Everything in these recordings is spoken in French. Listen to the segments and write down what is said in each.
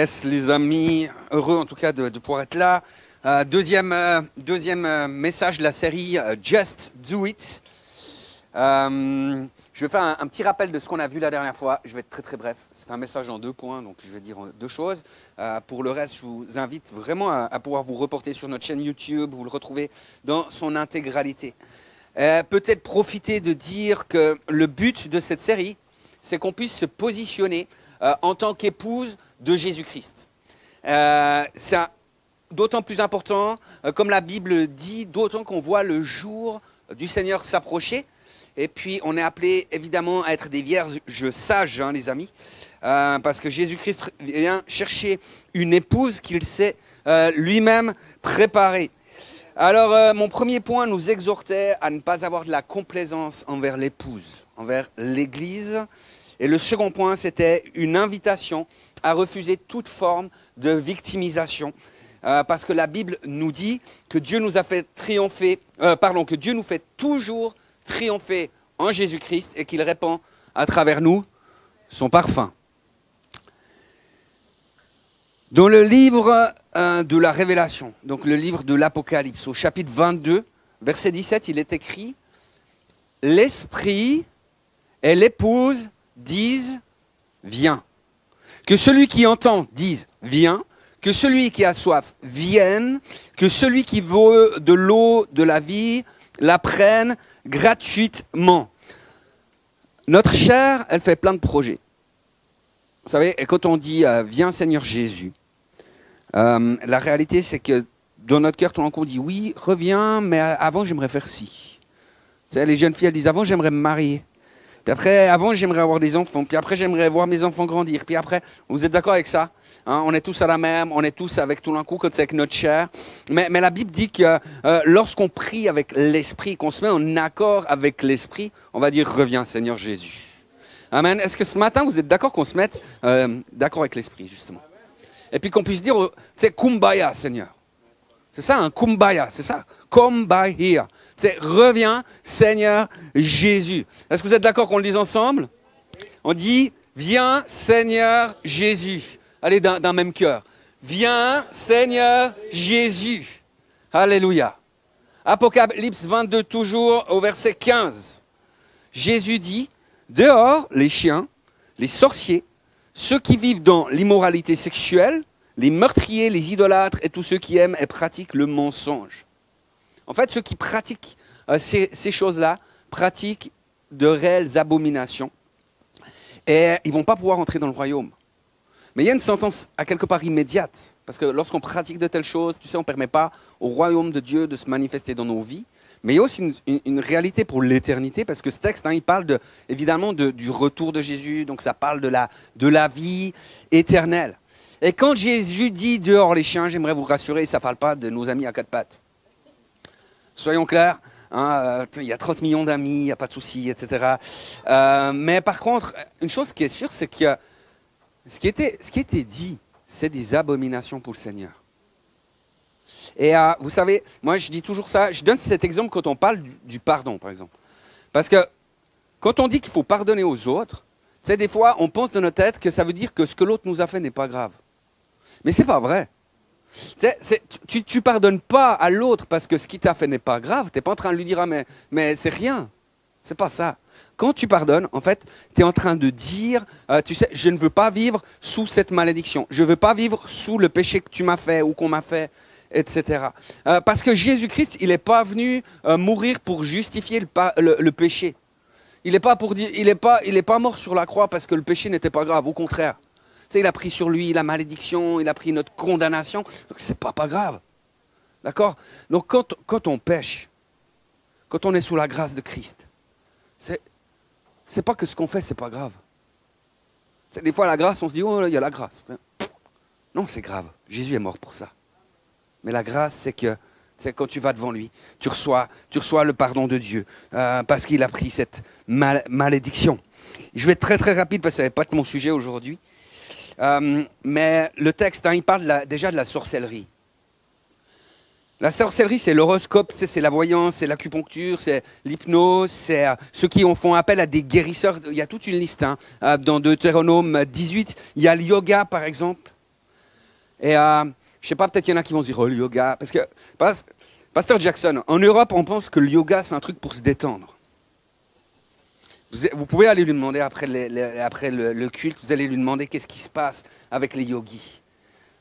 Yes, les amis, heureux en tout cas de pouvoir être là. Deuxième message de la série Just Do It. Je vais faire un petit rappel de ce qu'on a vu la dernière fois. Je vais être très très bref. C'est un message en 2 points, donc je vais dire 2 choses. Pour le reste, je vous invite vraiment à pouvoir vous reporter sur notre chaîne YouTube, vous le retrouvez dans son intégralité. Peut-être profiter de dire que le but de cette série, c'est qu'on puisse se positionner en tant qu'épouse de Jésus-Christ. C'est d'autant plus important, comme la Bible dit, d'autant qu'on voit le jour du Seigneur s'approcher. Et puis, on est appelé évidemment à être des vierges sages, hein, les amis, parce que Jésus-Christ vient chercher une épouse qu'il s'est lui-même préparée. Alors, mon premier point nous exhortait à ne pas avoir de la complaisance envers l'épouse, envers l'Église. Et le second point, c'était une invitation à refuser toute forme de victimisation. Parce que la Bible nous dit que Dieu nous a fait triompher, que Dieu nous fait toujours triompher en Jésus-Christ et qu'il répand à travers nous son parfum. Dans le livre de la Révélation, donc le livre de l'Apocalypse, au chapitre 22, verset 17, il est écrit « L'Esprit et l'épouse disent « Viens ». Que celui qui entend dise « Viens ». Que celui qui a soif vienne, que celui qui veut de l'eau de la vie la prenne gratuitement. Notre chair, elle fait plein de projets. Vous savez, et quand on dit « Viens Seigneur Jésus », la réalité c'est que dans notre cœur, tout le monde on dit « Oui, reviens, mais avant j'aimerais faire ci ». Tu sais, les jeunes filles, elles disent « Avant j'aimerais me marier ». Puis après, avant j'aimerais avoir des enfants. Puis après, j'aimerais voir mes enfants grandir. Puis après, vous êtes d'accord avec ça? Hein, on est tous à la même, on est tous avec tout d'un coup, quand c'est avec notre chair. Mais la Bible dit que lorsqu'on prie avec l'Esprit, qu'on se met en accord avec l'Esprit, on va dire « Reviens Seigneur Jésus ». Amen. Est-ce que ce matin, vous êtes d'accord qu'on se mette d'accord avec l'Esprit, justement? Et puis qu'on puisse dire, tu sais, « Kumbaya Seigneur ». C'est ça, un kumbaya, c'est ça. Come by here. C'est reviens, Seigneur Jésus. Est-ce que vous êtes d'accord qu'on le dise ensemble? On dit, viens, Seigneur Jésus. Allez, d'un même cœur. Viens, Seigneur Jésus. Alléluia. Apocalypse 22, toujours au verset 15. Jésus dit, dehors les chiens, les sorciers, ceux qui vivent dans l'immoralité sexuelle, les meurtriers, les idolâtres et tous ceux qui aiment et pratiquent le mensonge. En fait, ceux qui pratiquent ces choses-là pratiquent de réelles abominations et ils ne vont pas pouvoir entrer dans le royaume. Mais il y a une sentence à quelque part immédiate, parce que lorsqu'on pratique de telles choses, tu sais, on ne permet pas au royaume de Dieu de se manifester dans nos vies. Mais il y a aussi une réalité pour l'éternité, parce que ce texte, hein, il parle évidemment du retour de Jésus, donc ça parle de la vie éternelle. Et quand Jésus dit « dehors les chiens », j'aimerais vous rassurer, ça ne parle pas de nos amis à 4 pattes. Soyons clairs, hein, il y a 30 millions d'amis, il n'y a pas de souci, etc. Mais par contre, une chose qui est sûre, c'est que ce qui était dit, c'est des abominations pour le Seigneur. Et vous savez, moi je dis toujours ça, je donne cet exemple quand on parle du pardon, par exemple. Parce que quand on dit qu'il faut pardonner aux autres, tu sais, des fois, on pense dans notre tête que ça veut dire que ce que l'autre nous a fait n'est pas grave. Mais ce n'est pas vrai. Tu ne pardonnes pas à l'autre parce que ce qu'il t'a fait n'est pas grave. Tu n'es pas en train de lui dire « Ah, mais c'est rien ». Ce n'est pas ça. Quand tu pardonnes, en fait, tu es en train de dire tu sais, je ne veux pas vivre sous cette malédiction. Je ne veux pas vivre sous le péché que tu m'as fait ou qu'on m'a fait, etc. Parce que Jésus-Christ, il n'est pas venu mourir pour justifier le péché. Il n'est pas mort sur la croix parce que le péché n'était pas grave, au contraire. Tu sais, il a pris sur lui la malédiction, il a pris notre condamnation, donc c'est pas grave. D'accord? Donc quand on pêche, quand on est sous la grâce de Christ, c'est pas que ce qu'on fait, c'est pas grave. Des fois, la grâce, on se dit, oh, il y a la grâce. Non, c'est grave. Jésus est mort pour ça. Mais la grâce, c'est que quand tu vas devant lui, tu reçois le pardon de Dieu parce qu'il a pris cette malédiction. Je vais être très très rapide parce que ça n'est pas mon sujet aujourd'hui. Mais le texte, hein, il parle déjà de la sorcellerie. La sorcellerie, c'est l'horoscope, c'est la voyance, c'est l'acupuncture, c'est l'hypnose, c'est ceux qui font appel à des guérisseurs. Il y a toute une liste. Hein. Dans Deutéronome 18, il y a le yoga, par exemple. Et je ne sais pas, peut-être il y en a qui vont se dire, oh, le yoga. Parce que, Pasteur Jackson, en Europe, on pense que le yoga, c'est un truc pour se détendre. Vous pouvez aller lui demander après le culte, vous allez lui demander qu'est-ce qui se passe avec les yogis.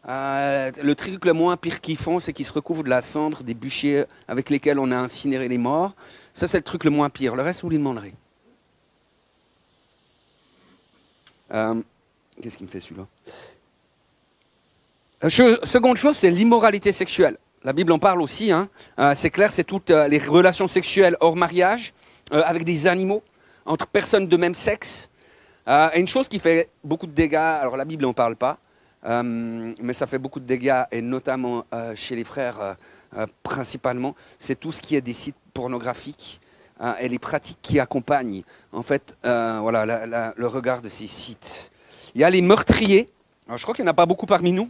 Le truc le moins pire qu'ils font, c'est qu'ils se recouvrent de la cendre des bûchers avec lesquels on a incinéré les morts. Ça, c'est le truc le moins pire. Le reste, vous lui demanderez. Qu'est-ce qui me fait celui-là? Seconde chose, c'est l'immoralité sexuelle. La Bible en parle aussi. Hein. C'est clair, c'est toutes les relations sexuelles hors mariage, avec des animaux, entre personnes de même sexe. Et une chose qui fait beaucoup de dégâts, alors la Bible n'en parle pas, mais ça fait beaucoup de dégâts, et notamment chez les frères principalement, c'est tout ce qui est des sites pornographiques et les pratiques qui accompagnent en fait, voilà, le regard de ces sites. Il y a les meurtriers. Alors, je crois qu'il n'y en a pas beaucoup parmi nous.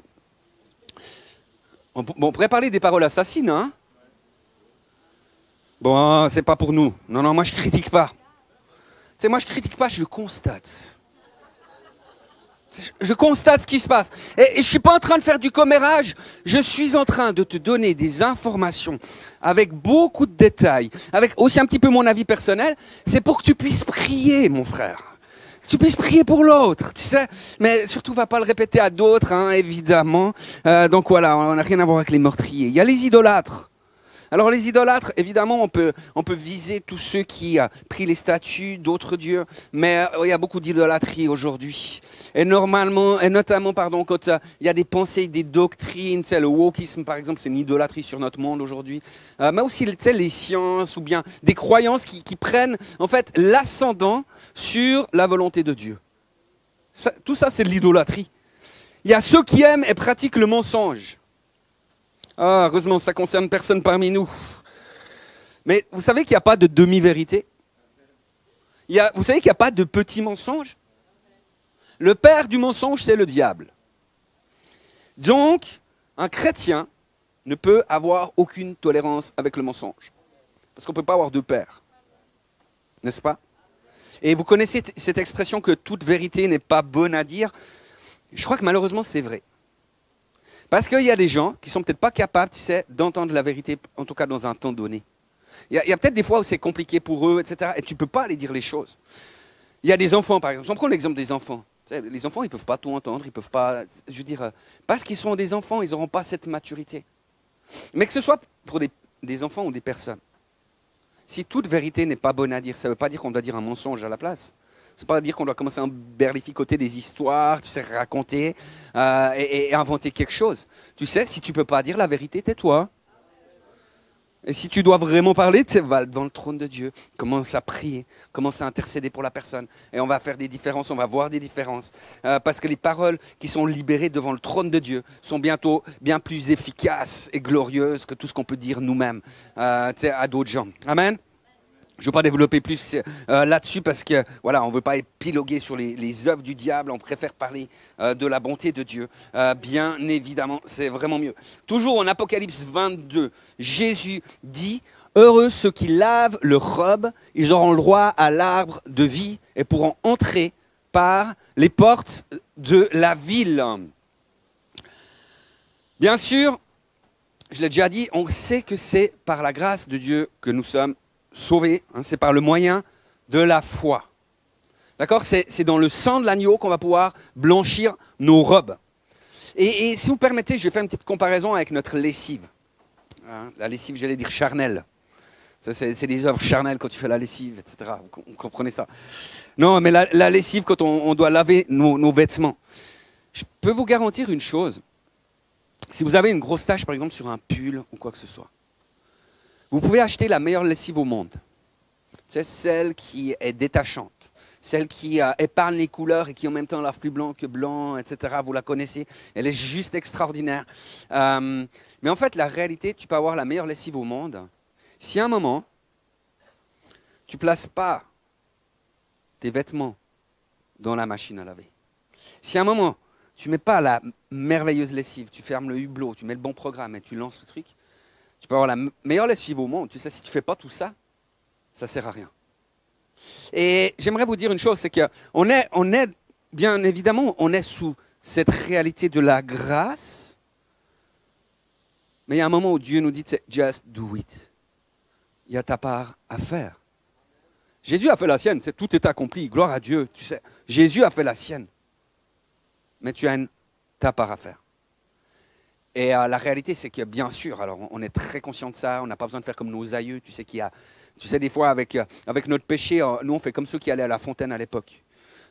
On pourrait parler des paroles assassines, hein? Bon, c'est pas pour nous. Non, moi je critique pas. Tu sais, moi je critique pas, je constate. Je constate ce qui se passe. Et je ne suis pas en train de faire du commérage. Je suis en train de te donner des informations avec beaucoup de détails, avec aussi un petit peu mon avis personnel. C'est pour que tu puisses prier, mon frère. Que tu puisses prier pour l'autre, tu sais. Mais surtout, va pas le répéter à d'autres, hein, évidemment. Donc voilà, on n'a rien à voir avec les meurtriers. Il y a les idolâtres. Alors les idolâtres, évidemment, on peut viser tous ceux qui prient les statues d'autres dieux, mais il y a beaucoup d'idolâtrie aujourd'hui. Et normalement, et notamment, pardon, quand il y a des pensées, des doctrines, le wokisme par exemple, c'est une idolâtrie sur notre monde aujourd'hui, mais aussi les sciences ou bien des croyances qui prennent en fait l'ascendant sur la volonté de Dieu. Tout ça, c'est de l'idolâtrie. Il y a ceux qui aiment et pratiquent le mensonge. Ah, heureusement, ça ne concerne personne parmi nous. Mais vous savez qu'il n'y a pas de demi-vérité? Vous savez qu'il n'y a pas de petit mensonge? Le père du mensonge, c'est le diable. Donc, un chrétien ne peut avoir aucune tolérance avec le mensonge. Parce qu'on ne peut pas avoir deux pères. N'est-ce pas? Et vous connaissez cette expression que toute vérité n'est pas bonne à dire. Je crois que malheureusement, c'est vrai. Parce qu'il y a des gens qui ne sont peut-être pas capables, tu sais, d'entendre la vérité, en tout cas dans un temps donné. Il y a peut-être des fois où c'est compliqué pour eux, etc. Et tu ne peux pas aller dire les choses. Il y a des enfants, par exemple. Si on prend l'exemple des enfants. Tu sais, les enfants, ils ne peuvent pas tout entendre, ils ne peuvent pas... Je veux dire, parce qu'ils sont des enfants, ils n'auront pas cette maturité. Mais que ce soit pour des enfants ou des personnes. Si toute vérité n'est pas bonne à dire, ça ne veut pas dire qu'on doit dire un mensonge à la place. Ça ne veut pas dire qu'on doit commencer à berlificoter des histoires, tu sais, raconter et inventer quelque chose. Tu sais, si tu ne peux pas dire la vérité, tais-toi. Et si tu dois vraiment parler, tu sais, va devant le trône de Dieu, commence à prier, commence à intercéder pour la personne. Et on va faire des différences, on va voir des différences. Parce que les paroles qui sont libérées devant le trône de Dieu sont bientôt bien plus efficaces et glorieuses que tout ce qu'on peut dire nous-mêmes tu sais, à d'autres gens. Amen. Je ne veux pas développer plus là-dessus parce que voilà, on ne veut pas épiloguer sur les œuvres du diable, on préfère parler de la bonté de Dieu. Bien évidemment, c'est vraiment mieux. Toujours en Apocalypse 22, Jésus dit « Heureux ceux qui lavent leur robe, ils auront le droit à l'arbre de vie et pourront entrer par les portes de la ville. » Bien sûr, je l'ai déjà dit, on sait que c'est par la grâce de Dieu que nous sommes sauvés, hein, c'est par le moyen de la foi. D'accord? C'est dans le sang de l'agneau qu'on va pouvoir blanchir nos robes. Et si vous permettez, je vais faire une petite comparaison avec notre lessive. Hein, la lessive, j'allais dire charnelle. C'est des œuvres charnelles quand tu fais la lessive, etc. Vous comprenez ça? Non, mais la lessive, quand on doit laver nos vêtements. Je peux vous garantir une chose. Si vous avez une grosse tache, par exemple, sur un pull ou quoi que ce soit, vous pouvez acheter la meilleure lessive au monde. C'est celle qui est détachante, celle qui épargne les couleurs et qui en même temps lave plus blanc que blanc, etc. Vous la connaissez, elle est juste extraordinaire. Mais en fait, la réalité, tu peux avoir la meilleure lessive au monde. Si à un moment, tu ne places pas tes vêtements dans la machine à laver, si à un moment, tu ne mets pas la merveilleuse lessive, tu fermes le hublot, tu mets le bon programme et tu lances le truc, tu peux avoir la meilleure lessive au monde. Tu sais, si tu ne fais pas tout ça, ça ne sert à rien. Et j'aimerais vous dire une chose, c'est qu'on est, bien évidemment, on est sous cette réalité de la grâce, Mais il y a un moment où Dieu nous dit, just do it. Il y a ta part à faire. Jésus a fait la sienne, tout est accompli, gloire à Dieu, tu sais. Jésus a fait la sienne. Mais tu as ta part à faire. Et la réalité, c'est que bien sûr, alors on est très conscient de ça, on n'a pas besoin de faire comme nos aïeux, tu sais, des fois avec notre péché, nous on fait comme ceux qui allaient à la fontaine à l'époque.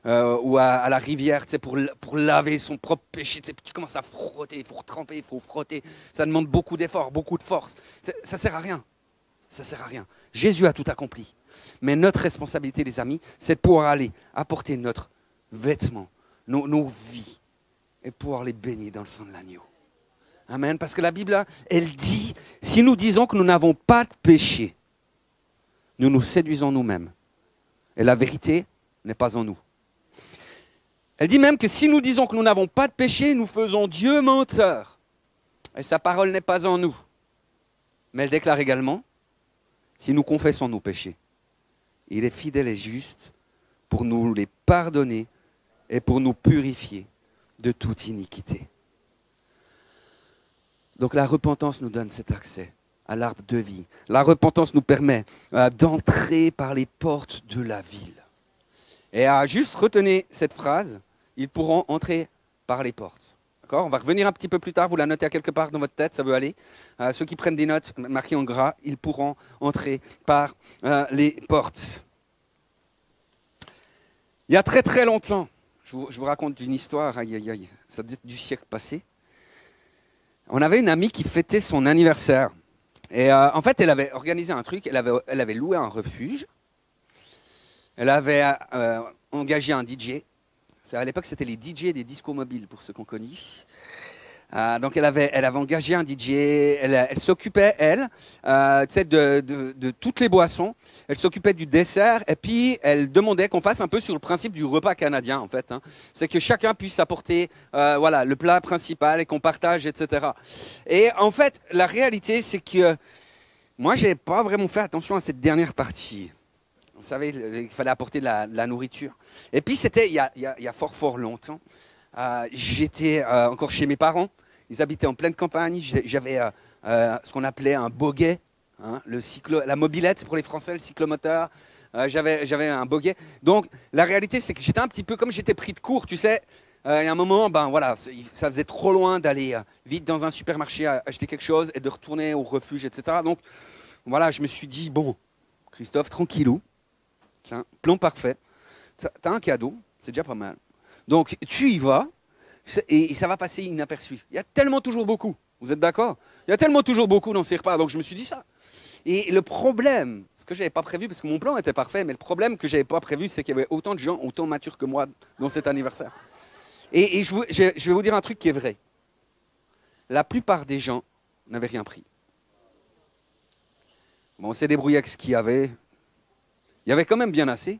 Ou à la rivière, tu sais, pour laver son propre péché. Tu commences à frotter, il faut retremper, il faut frotter. Ça demande beaucoup d'efforts, beaucoup de force. Ça ne sert à rien. Ça ne sert à rien. Jésus a tout accompli. Mais notre responsabilité, les amis, c'est de pouvoir aller apporter notre vêtement, nos vies, et pouvoir les baigner dans le sang de l'agneau. Amen. Parce que la Bible, elle dit, si nous disons que nous n'avons pas de péché, nous nous séduisons nous-mêmes. Et la vérité n'est pas en nous. Elle dit même que si nous disons que nous n'avons pas de péché, nous faisons Dieu menteur. Et sa parole n'est pas en nous. Mais elle déclare également, si nous confessons nos péchés, il est fidèle et juste pour nous les pardonner et pour nous purifier de toute iniquité. Donc la repentance nous donne cet accès à l'arbre de vie. La repentance nous permet d'entrer par les portes de la ville. Et à juste retenir cette phrase, ils pourront entrer par les portes. D'accord ? On va revenir un petit peu plus tard, vous la notez à quelque part dans votre tête, ça veut aller. Ceux qui prennent des notes marquées en gras, ils pourront entrer par les portes. Il y a très très longtemps, je vous raconte une histoire, ça date du siècle passé. On avait une amie qui fêtait son anniversaire. Et en fait, elle avait organisé un truc, elle avait loué un refuge. Elle avait engagé un DJ. À l'époque, c'était les DJ des discos mobiles, pour ceux qu'on connaît. Donc, elle avait engagé un DJ. Elle s'occupait, de toutes les boissons. Elle s'occupait du dessert. Et puis, elle demandait qu'on fasse un peu sur le principe du repas canadien, en fait. C'est que chacun puisse apporter le plat principal et qu'on partage, etc. Et en fait, la réalité, c'est que moi, je n'avais pas vraiment fait attention à cette dernière partie. Vous savez, il fallait apporter de la nourriture. Et puis, c'était il y a fort longtemps. J'étais encore chez mes parents. Ils habitaient en pleine campagne. J'avais ce qu'on appelait un boguet. La mobilette, c'est pour les Français, le cyclomoteur. J'avais un boguet. Donc, la réalité, c'est que j'étais un petit peu comme j'étais pris de court. Tu sais, il y a un moment, ça faisait trop loin d'aller vite dans un supermarché acheter quelque chose et de retourner au refuge, etc. Donc, voilà, je me suis dit, bon, Christophe, tranquillou. C'est un plan parfait. Tu as un cadeau, c'est déjà pas mal. Donc, tu y vas et ça va passer inaperçu. Il y a tellement toujours beaucoup. Vous êtes d'accord ? Il y a tellement toujours beaucoup dans ces repas. Donc, je me suis dit ça. Et le problème, ce que je n'avais pas prévu, parce que mon plan était parfait, mais le problème que je n'avais pas prévu, c'est qu'il y avait autant de gens, autant matures que moi dans cet anniversaire. Et je vais vous dire un truc qui est vrai. La plupart des gens n'avaient rien pris. Bon, on s'est débrouillé avec ce qu'il y avait. Il y avait quand même bien assez.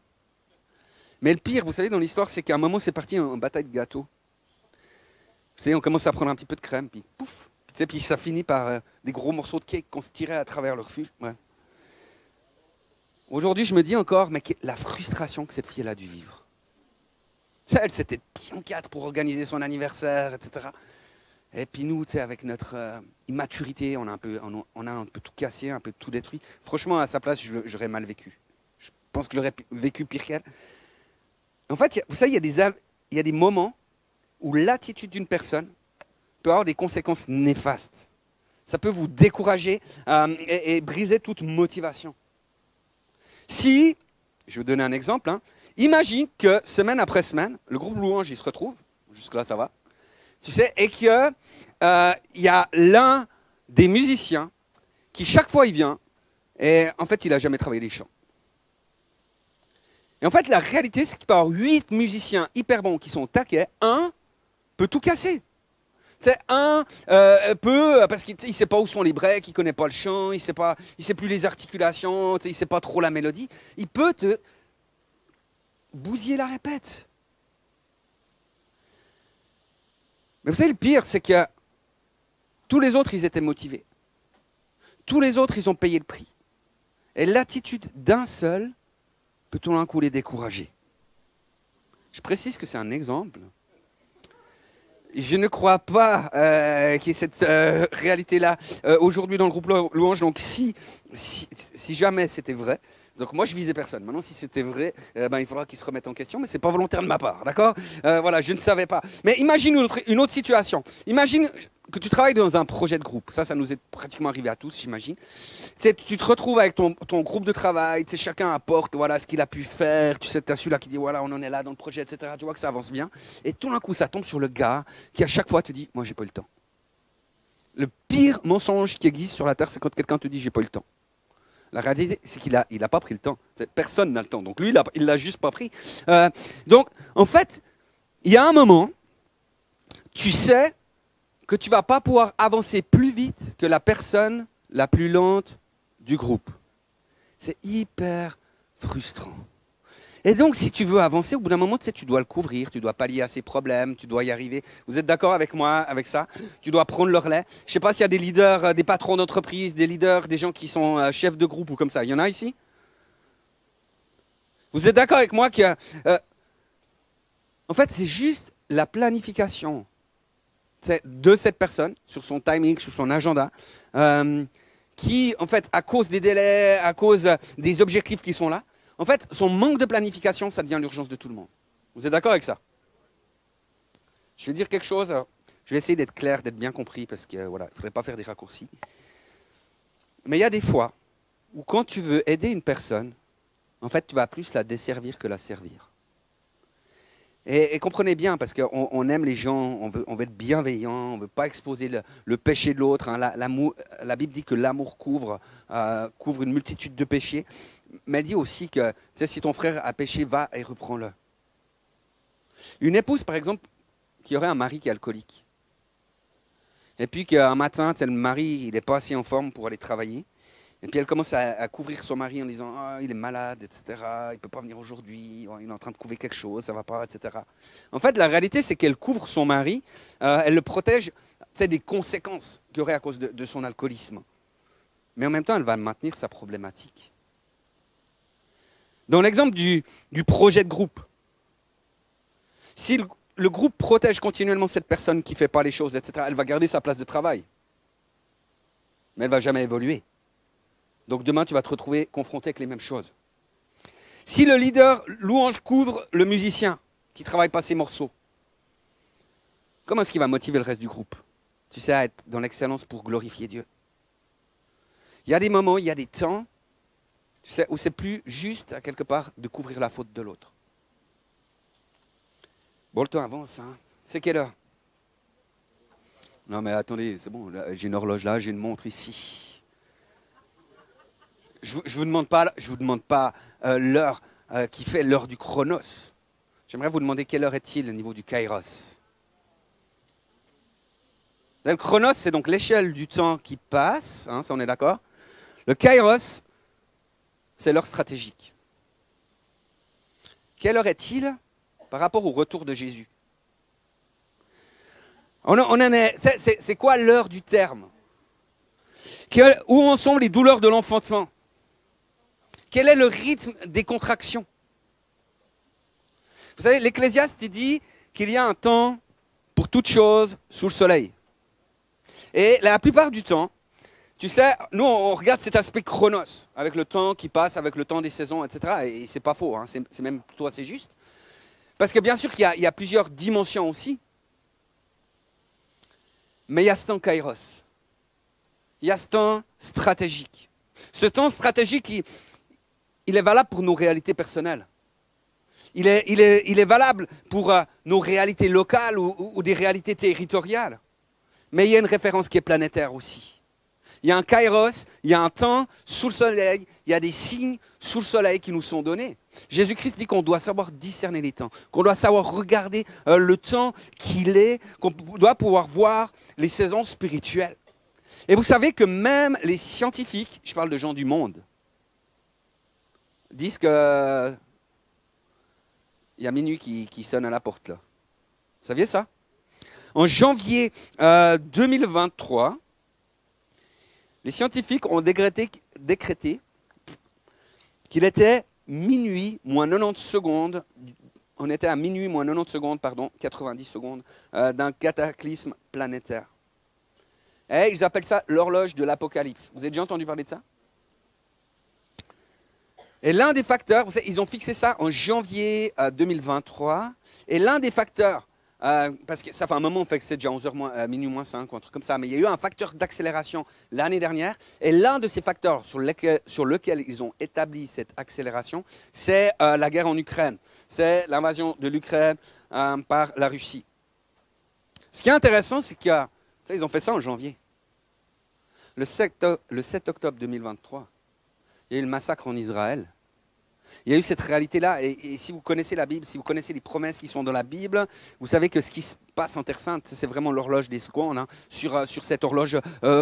Mais le pire, vous savez, dans l'histoire, c'est qu'à un moment, c'est parti en bataille de gâteaux. Vous savez, on commence à prendre un petit peu de crème, puis pouf, puis ça finit par des gros morceaux de cake qu'on se tirait à travers le refuge. Ouais. Aujourd'hui, je me dis encore, mais la frustration que cette fille a dû vivre. Tu sais, elle s'était bien quatre pour organiser son anniversaire, etc. Et puis nous, tu sais, avec notre immaturité, on a un peu tout cassé, un peu tout détruit. Franchement, à sa place, j'aurais mal vécu. Je pense que j'aurais vécu pire qu'elle. En fait, vous savez, il y a des moments où l'attitude d'une personne peut avoir des conséquences néfastes. Ça peut vous décourager et briser toute motivation. Si, je vais vous donner un exemple, imagine que semaine après semaine, le groupe Louange, il se retrouve, jusque-là ça va, tu sais, et qu'il y a l'un des musiciens qui, chaque fois, il vient, et en fait, il n'a jamais travaillé les chants. Et en fait, la réalité, c'est qu'il peut y avoir 8 musiciens hyper bons qui sont au taquet. Un peut tout casser. Tu sais, un peut, parce qu'il ne sait pas où sont les breaks, il ne connaît pas le chant, il ne sait plus les articulations, il ne sait pas trop la mélodie. Il peut te bousiller la répète. Mais vous savez, le pire, c'est que tous les autres, ils étaient motivés. Tous les autres, ils ont payé le prix. Et l'attitude d'un seul peut tout d'un coup les décourager. Je précise que c'est un exemple. Je ne crois pas qu'il y ait cette réalité-là aujourd'hui dans le groupe Louange. Donc si jamais c'était vrai, donc moi je visais personne. Maintenant si c'était vrai, il faudra qu'il se remette en question, mais c'est pas volontaire de ma part, d'accord? Voilà, je ne savais pas. Mais imagine une autre situation. Imagine que tu travailles dans un projet de groupe. Ça nous est pratiquement arrivé à tous, j'imagine. Tu te retrouves avec ton groupe de travail, chacun apporte voilà, ce qu'il a pu faire. Tu sais, tu as celui-là qui dit voilà, on en est là dans le projet, etc. Tu vois que ça avance bien. Et tout d'un coup, ça tombe sur le gars qui à chaque fois te dit moi, j'ai pas eu le temps. Le pire mensonge qui existe sur la terre, c'est quand quelqu'un te dit j'ai pas eu le temps. La réalité, c'est qu'il a pas pris le temps. Personne n'a le temps. Donc lui, il l'a juste pas pris. Donc, en fait, il y a un moment, tu sais que tu ne vas pas pouvoir avancer plus vite que la personne la plus lente du groupe. C'est hyper frustrant. Et donc, si tu veux avancer, au bout d'un moment, tu dois le couvrir, tu dois pallier à ses problèmes, tu dois y arriver. Vous êtes d'accord avec moi, avec ça? Tu dois prendre le relais. Je ne sais pas s'il y a des leaders, des patrons d'entreprise, des leaders, des gens qui sont chefs de groupe ou comme ça. Il y en a ici? Vous êtes d'accord avec moi que, en fait, c'est juste la planification de cette personne, sur son timing, sur son agenda, qui, en fait, à cause des délais, à cause des objectifs qui sont là, en fait, son manque de planification, ça devient l'urgence de tout le monde. Vous êtes d'accord avec ça? Je vais dire quelque chose, je vais essayer d'être clair, d'être bien compris, parce que voilà, il ne faudrait pas faire des raccourcis. Mais il y a des fois où quand tu veux aider une personne, en fait, tu vas plus la desservir que la servir. Et comprenez bien, parce qu'on aime les gens, on veut être bienveillant, on ne veut pas exposer le péché de l'autre. Hein. La Bible dit que l'amour couvre une multitude de péchés, mais elle dit aussi que si ton frère a péché, va et reprends-le. Une épouse, par exemple, qui aurait un mari qui est alcoolique, et puis qu'un matin, le mari il n'est pas assez en forme pour aller travailler, et puis elle commence à couvrir son mari en disant oh, il est malade, etc. Il ne peut pas venir aujourd'hui, il est en train de couver quelque chose, ça ne va pas, etc. En fait, la réalité, c'est qu'elle couvre son mari, elle le protège des conséquences qu'il y aurait à cause de son alcoolisme. Mais en même temps, elle va maintenir sa problématique. Dans l'exemple du projet de groupe, si le groupe protège continuellement cette personne qui ne fait pas les choses, etc., elle va garder sa place de travail. Mais elle ne va jamais évoluer. Donc demain, tu vas te retrouver confronté avec les mêmes choses. Si le leader louange couvre le musicien qui ne travaille pas ses morceaux, comment est-ce qu'il va motiver le reste du groupe? Tu sais, à être dans l'excellence pour glorifier Dieu. Il y a des moments, il y a des temps, tu sais, où c'est plus juste, à quelque part, de couvrir la faute de l'autre. Bon, le temps avance, hein. C'est quelle heure? Non mais attendez, c'est bon, j'ai une horloge là, j'ai une montre ici. Je ne vous demande pas l'heure qui fait l'heure du chronos. J'aimerais vous demander quelle heure est-il au niveau du kairos. Le chronos, c'est donc l'échelle du temps qui passe, hein, ça on est d'accord. Le kairos, c'est l'heure stratégique. Quelle heure est-il par rapport au retour de Jésus? C'est quoi l'heure du terme? Où en sont les douleurs de l'enfantement? Quel est le rythme des contractions? Vous savez, l'Ecclésiaste dit qu'il y a un temps pour toute chose sous le soleil. Et la plupart du temps, tu sais, nous on regarde cet aspect chronos, avec le temps qui passe, avec le temps des saisons, etc. Et c'est pas faux, hein, c'est même plutôt assez juste. Parce que bien sûr qu'il y a plusieurs dimensions aussi. Mais il y a ce temps kairos. Il y a ce temps stratégique. Ce temps stratégique, il est valable pour nos réalités personnelles. Il est valable pour nos réalités locales ou des réalités territoriales. Mais il y a une référence qui est planétaire aussi. Il y a un kairos, il y a un temps sous le soleil, il y a des signes sous le soleil qui nous sont donnés. Jésus-Christ dit qu'on doit savoir discerner les temps, qu'on doit savoir regarder le temps qu'il est, qu'on doit pouvoir voir les saisons spirituelles. Et vous savez que même les scientifiques, je parle de gens du monde, disent que il y a minuit qui sonne à la porte là. Vous saviez ça? En janvier 2023, les scientifiques ont décrété qu'il était minuit moins 90 secondes on était à minuit moins 90 secondes, pardon, 90 secondes, d'un cataclysme planétaire. Et ils appellent ça l'horloge de l'Apocalypse. Vous avez déjà entendu parler de ça? Et l'un des facteurs, vous savez, ils ont fixé ça en janvier 2023, et l'un des facteurs, parce que ça fait un moment, on fait que c'est déjà 11h minuit moins 5 ou un truc comme ça, mais il y a eu un facteur d'accélération l'année dernière, et l'un de ces facteurs sur lequel ils ont établi cette accélération, c'est la guerre en Ukraine, c'est l'invasion de l'Ukraine par la Russie. Ce qui est intéressant, c'est qu'ils ont fait ça en janvier. Le 7 octobre 2023, il y a eu le massacre en Israël. Il y a eu cette réalité-là. Et si vous connaissez la Bible, si vous connaissez les promesses qui sont dans la Bible, vous savez que ce qui se passe en Terre Sainte, c'est vraiment l'horloge des secondes, hein, sur cette horloge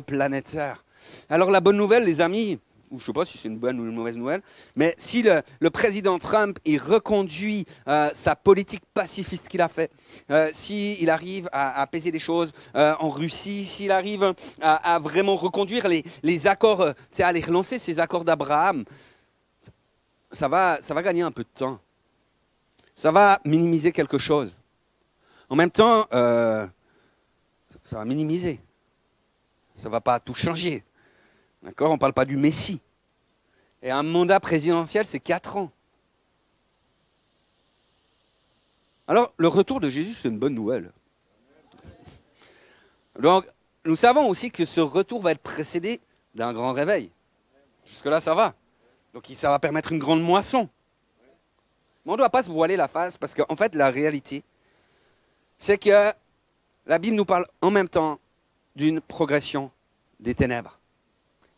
planétaire. Alors la bonne nouvelle, les amis, ou je ne sais pas si c'est une bonne ou une mauvaise nouvelle, mais si le président Trump il reconduit sa politique pacifiste qu'il a fait, s'il arrive à apaiser les choses en Russie, s'il arrive à vraiment reconduire les accords, à les relancer, ces accords d'Abraham, ça va gagner un peu de temps. Ça va minimiser quelque chose. En même temps, ça va minimiser. Ça ne va pas tout changer. D'accord? On ne parle pas du Messie. Et un mandat présidentiel, c'est 4 ans. Alors, le retour de Jésus, c'est une bonne nouvelle. Donc, nous savons aussi que ce retour va être précédé d'un grand réveil. Jusque-là, ça va. Donc, ça va permettre une grande moisson. Mais on ne doit pas se voiler la face, parce qu'en fait, la réalité, c'est que la Bible nous parle en même temps d'une progression des ténèbres.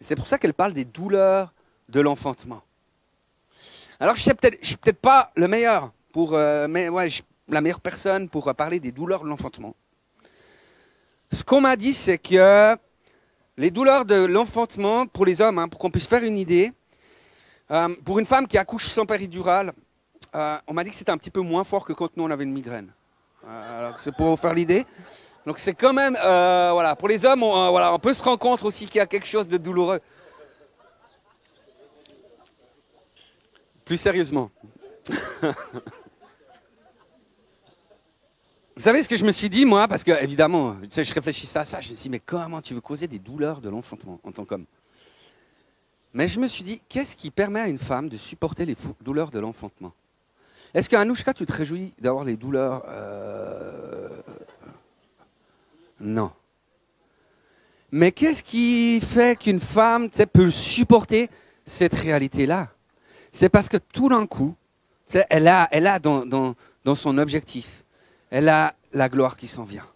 C'est pour ça qu'elle parle des douleurs de l'enfantement. Alors, je ne suis peut-être pas le meilleur, mais ouais, la meilleure personne pour parler des douleurs de l'enfantement. Ce qu'on m'a dit, c'est que les douleurs de l'enfantement, pour les hommes, hein, pour qu'on puisse faire une idée, pour une femme qui accouche sans péridurale, on m'a dit que c'était un petit peu moins fort que quand nous, on avait une migraine. Alors, c'est pour vous faire l'idée. Donc, c'est quand même, voilà, pour les hommes, on peut se rendre compte aussi qu'il y a quelque chose de douloureux. Plus sérieusement. Vous savez ce que je me suis dit, moi? Parce que, évidemment, tu sais, je réfléchissais à ça. Je me suis dit, mais comment tu veux causer des douleurs de l'enfantement en tant qu'homme? Mais je me suis dit, qu'est-ce qui permet à une femme de supporter les douleurs de l'enfantement? Est-ce qu'Anouchka, tu te réjouis d'avoir les douleurs Non. Mais qu'est-ce qui fait qu'une femme peut supporter cette réalité-là? C'est parce que tout d'un coup, elle a dans son objectif, elle a la gloire qui s'en vient.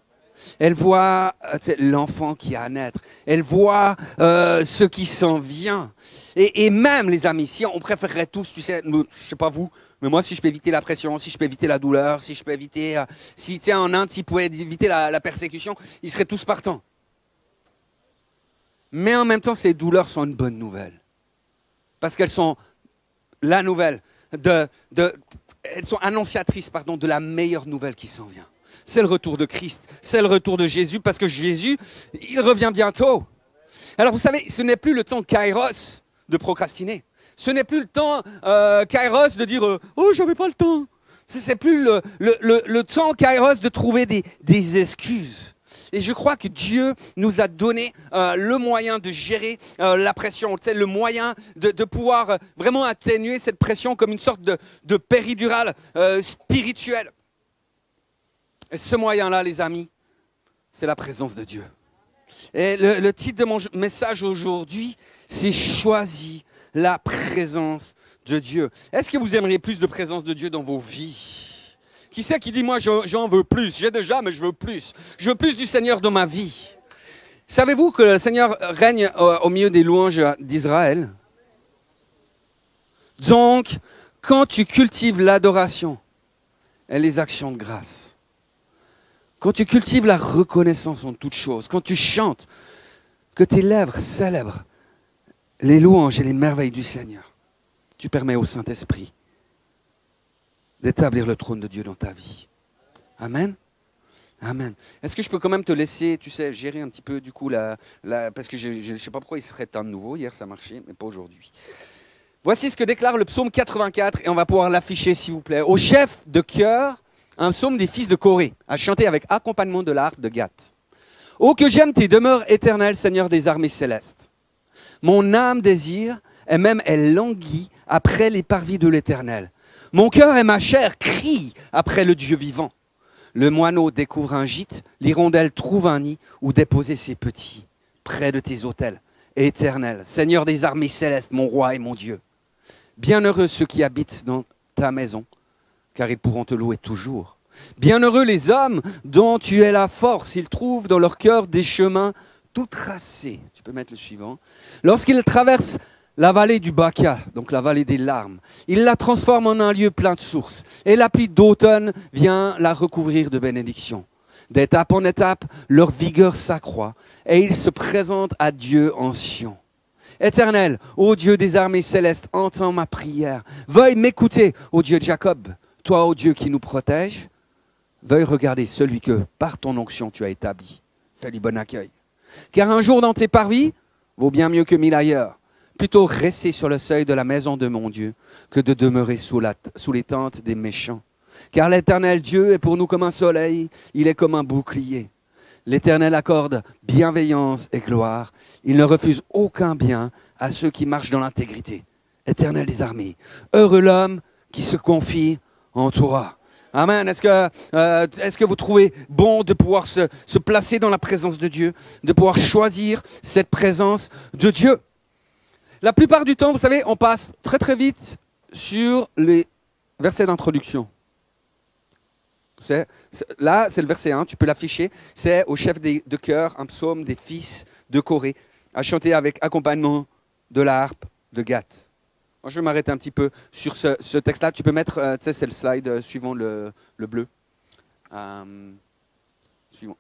Elle voit l'enfant qui a à naître. Elle voit ce qui s'en vient. Et même, les amis, si on préférerait tous, tu sais, je ne sais pas vous, mais moi, si je peux éviter la pression, si je peux éviter la douleur, si je peux éviter... si, tu sais, en Inde, s'ils pouvaient éviter la persécution, ils seraient tous partants. Mais en même temps, ces douleurs sont une bonne nouvelle. Parce qu'elles sont la nouvelle, elles sont annonciatrices, pardon, de la meilleure nouvelle qui s'en vient. C'est le retour de Christ, c'est le retour de Jésus, parce que Jésus, il revient bientôt. Alors vous savez, ce n'est plus le temps kairos de procrastiner. Ce n'est plus le temps kairos de dire « Oh, j'avais pas le temps ». C'est plus le temps kairos de trouver des excuses. Et je crois que Dieu nous a donné le moyen de gérer la pression, le moyen de pouvoir vraiment atténuer cette pression comme une sorte de péridurale spirituelle. Et ce moyen-là, les amis, c'est la présence de Dieu. Et le titre de mon message aujourd'hui, c'est « Choisis la présence de Dieu ». Est-ce que vous aimeriez plus de présence de Dieu dans vos vies ? Qui c'est qui dit « Moi, j'en veux plus. J'ai déjà, mais je veux plus. Je veux plus du Seigneur dans ma vie. » Savez-vous que le Seigneur règne au milieu des louanges d'Israël? Donc, quand tu cultives l'adoration et les actions de grâce, quand tu cultives la reconnaissance en toutes choses, quand tu chantes, que tes lèvres célèbrent les louanges et les merveilles du Seigneur, tu permets au Saint-Esprit d'établir le trône de Dieu dans ta vie. Amen. Amen. Est-ce que je peux quand même te laisser, tu sais, gérer un petit peu du coup parce que je ne sais pas pourquoi il serait temps de nouveau. Hier, ça marchait, mais pas aujourd'hui. Voici ce que déclare le psaume 84, et on va pouvoir l'afficher s'il vous plaît. Au chef de chœur, un psaume des fils de Corée, à chanter avec accompagnement de l'harpe de Gath. Ô que j'aime tes demeures éternelles, Seigneur des armées célestes. Mon âme désire, et même elle languit après les parvis de l'Éternel. Mon cœur et ma chair crient après le Dieu vivant. Le moineau découvre un gîte, l'hirondelle trouve un nid où déposer ses petits, près de tes autels éternels. Seigneur des armées célestes, mon roi et mon Dieu. Bienheureux ceux qui habitent dans ta maison, car ils pourront te louer toujours. Bienheureux les hommes dont tu es la force, ils trouvent dans leur cœur des chemins tout tracés. Tu peux mettre le suivant. Lorsqu'ils traversent la vallée du Baca, donc la vallée des larmes, ils la transforment en un lieu plein de sources. Et la pluie d'automne vient la recouvrir de bénédictions. D'étape en étape, leur vigueur s'accroît et ils se présentent à Dieu en Sion. Éternel, ô Dieu des armées célestes, entends ma prière. Veuille m'écouter, ô Dieu de Jacob, toi, ô Dieu qui nous protège. Veuille regarder celui que, par ton onction, tu as établi. Fais-lui bon accueil. Car un jour dans tes parvis vaut bien mieux que 1000 ailleurs. Plutôt rester sur le seuil de la maison de mon Dieu que de demeurer sous les tentes des méchants. Car l'Éternel Dieu est pour nous comme un soleil, il est comme un bouclier. L'Éternel accorde bienveillance et gloire. Il ne refuse aucun bien à ceux qui marchent dans l'intégrité. Éternel des armées, heureux l'homme qui se confie en toi. Amen. Est-ce que vous trouvez bon de pouvoir se placer dans la présence de Dieu, de pouvoir choisir cette présence de Dieu? La plupart du temps, vous savez, on passe très très vite sur les versets d'introduction. Là, c'est le verset 1, tu peux l'afficher. C'est au chef de chœur, un psaume des fils de Corée, à chanter avec accompagnement de la harpe de Gath. Moi, je vais m'arrêter un petit peu sur ce texte-là. Tu peux mettre, tu sais, c'est le slide suivant le bleu.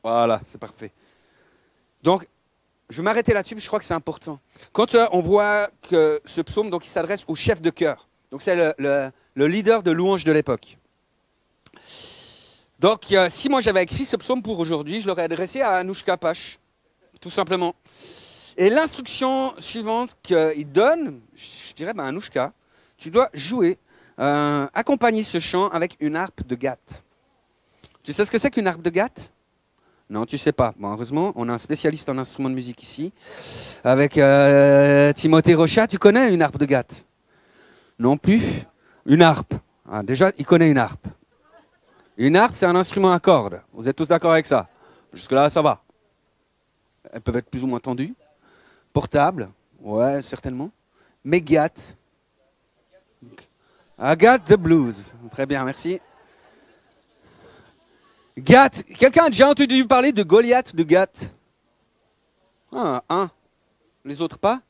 Voilà, c'est parfait. Donc, je vais m'arrêter là-dessus, je crois que c'est important. Quand on voit que ce psaume, donc, il s'adresse au chef de chœur. Donc, c'est le leader de louange de l'époque. Donc, si moi j'avais écrit ce psaume pour aujourd'hui, je l'aurais adressé à Anouchka Pache, tout simplement. Et l'instruction suivante qu'il donne, je dirais, Anouchka, tu dois jouer, accompagner ce chant avec une harpe de Gath. Tu sais ce que c'est qu'une harpe de Gath? Non, tu ne sais pas. Bon, heureusement, on a un spécialiste en instruments de musique ici, avec Timothée Rochat. Tu connais une harpe de Gath? Non plus? Une harpe. Ah, déjà, il connaît une harpe. Une harpe, c'est un instrument à cordes. Vous êtes tous d'accord avec ça? Jusque-là, ça va. Elles peuvent être plus ou moins tendues. Portables, ouais, certainement. Mais Gath. I got the blues. Très bien, merci. Gath. Quelqu'un a déjà entendu parler de Goliath de Gath? Ah, un. Les autres pas?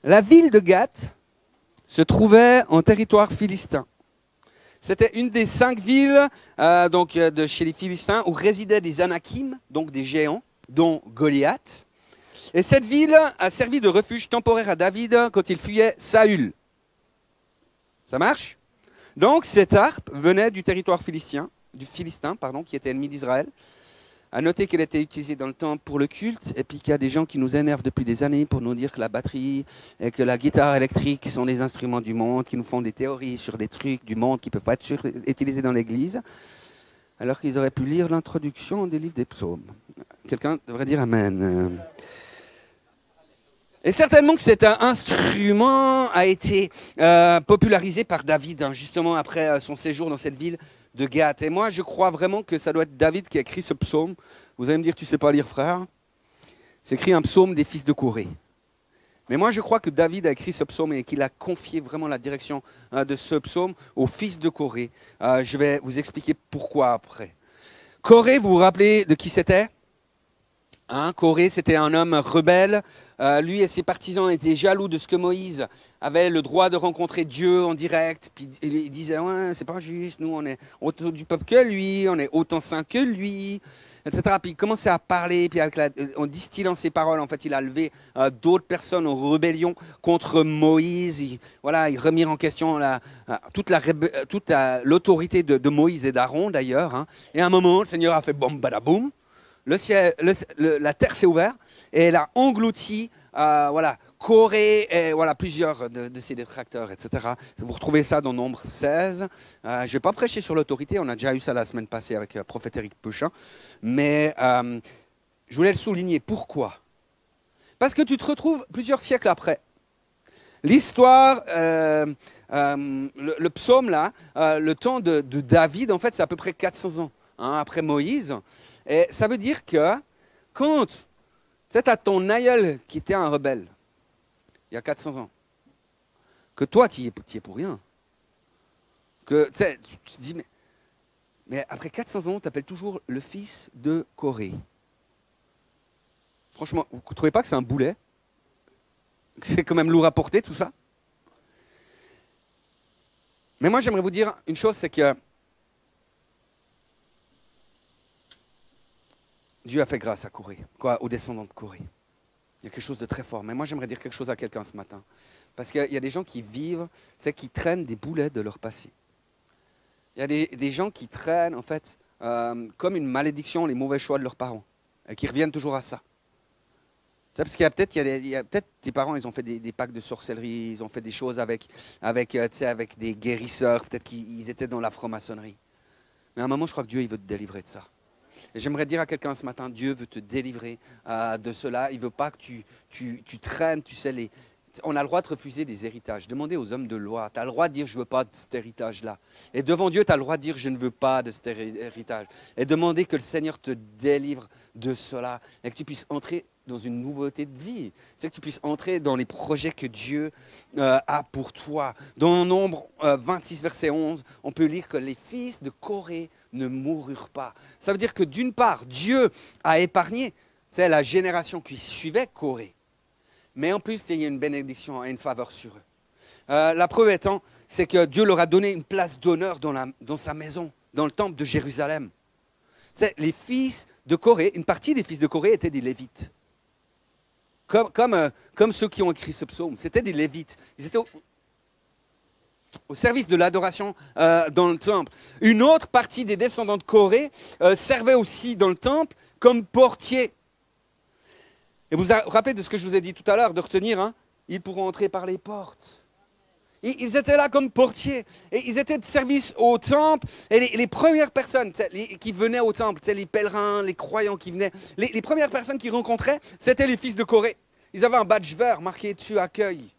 La ville de Gath se trouvait en territoire philistin. C'était une des 5 villes de chez les Philistins où résidaient des Anakim, donc des géants, dont Goliath. Et cette ville a servi de refuge temporaire à David quand il fuyait Saül. Ça marche? Donc cette harpe venait du territoire philistin, qui était ennemi d'Israël. À noter qu'elle était utilisée dans le temple pour le culte, et puis qu'il y a des gens qui nous énervent depuis des années pour nous dire que la batterie et que la guitare électrique sont des instruments du monde, qui nous font des théories sur des trucs du monde qui ne peuvent pas être utilisés dans l'église, alors qu'ils auraient pu lire l'introduction des livres des psaumes. Quelqu'un devrait dire Amen. Et certainement que cet instrument a été popularisé par David, justement après son séjour dans cette ville de Gath. Et moi, je crois vraiment que ça doit être David qui a écrit ce psaume. Vous allez me dire, tu ne sais pas lire, frère? C'est écrit un psaume des fils de Corée. Mais moi, je crois que David a écrit ce psaume et qu'il a confié vraiment la direction de ce psaume aux fils de Corée. Je vais vous expliquer pourquoi après. Corée, vous vous rappelez de qui c'était? Corée, c'était un homme rebelle. Lui et ses partisans étaient jaloux de ce que Moïse avait le droit de rencontrer Dieu en direct. Puis il disait, ouais, c'est pas juste, nous on est autant du peuple que lui, on est autant saints que lui, etc. Puis il commençait à parler, puis en distillant ses paroles, en fait, il a levé d'autres personnes en rébellion contre Moïse. Il remis en question toute l'autorité de Moïse et d'Aaron d'ailleurs. Et à un moment, le Seigneur a fait boum, badaboum. La terre s'est ouverte et elle a englouti voilà, Corée, et voilà, plusieurs de ses détracteurs, etc. Vous retrouvez ça dans Nombre 16. Je ne vais pas prêcher sur l'autorité, on a déjà eu ça la semaine passée avec le prophète Éric Pechin. Mais je voulais le souligner. Pourquoi? Parce que tu te retrouves plusieurs siècles après. L'histoire, le psaume là, le temps de David, en fait, c'est à peu près 400 ans après Moïse. Et ça veut dire que quand tu as ton aïeul qui était un rebelle, il y a 400 ans, que toi, tu y es pour rien. Que, tu te dis, mais après 400 ans, tu t'appelles toujours le fils de Corée. Franchement, vous ne trouvez pas que c'est un boulet? C'est quand même lourd à porter, tout ça. Mais moi, j'aimerais vous dire une chose, c'est que Dieu a fait grâce à Corée, aux descendants de Corée. Il y a quelque chose de très fort. Mais moi, j'aimerais dire quelque chose à quelqu'un ce matin. Parce qu'il y a des gens qui vivent, qui traînent des boulets de leur passé. Il y a des gens qui traînent, en fait, comme une malédiction, les mauvais choix de leurs parents. Et qui reviennent toujours à ça. Parce qu'il y a peut-être tes parents, ils ont fait des pactes de sorcellerie, ils ont fait des choses avec des guérisseurs, peut-être qu'ils étaient dans la franc-maçonnerie. Mais à un moment, je crois que Dieu, il veut te délivrer de ça. Et j'aimerais dire à quelqu'un ce matin, Dieu veut te délivrer de cela. Il ne veut pas que tu traînes, tu sais, on a le droit de refuser des héritages. Demandez aux hommes de loi, tu as le droit de dire, je ne veux pas de cet héritage-là. Et devant Dieu, tu as le droit de dire, je ne veux pas de cet héritage. Et demander que le Seigneur te délivre de cela et que tu puisses entrer dans une nouveauté de vie. C'est que tu puisses entrer dans les projets que Dieu a pour toi. Dans Nombre 26, verset 11, on peut lire que les fils de Corée ne moururent pas. Ça veut dire que d'une part, Dieu a épargné la génération qui suivait Corée. Mais en plus, il y a une bénédiction et une faveur sur eux. La preuve étant, c'est que Dieu leur a donné une place d'honneur dans sa maison, dans le temple de Jérusalem. Les fils de Corée, une partie des fils de Corée étaient des Lévites. Comme ceux qui ont écrit ce psaume, c'était des Lévites. Ils étaient au service de l'adoration dans le temple. Une autre partie des descendants de Corée servait aussi dans le temple comme portiers. Et vous vous rappelez de ce que je vous ai dit tout à l'heure, de retenir, hein, ils pourront entrer par les portes. Ils étaient là comme portiers. Et ils étaient de service au temple. Et les premières personnes qui venaient au temple, les pèlerins, les croyants qui venaient, les premières personnes qu'ils rencontraient, c'était les fils de Corée. Ils avaient un badge vert marqué dessus, accueil.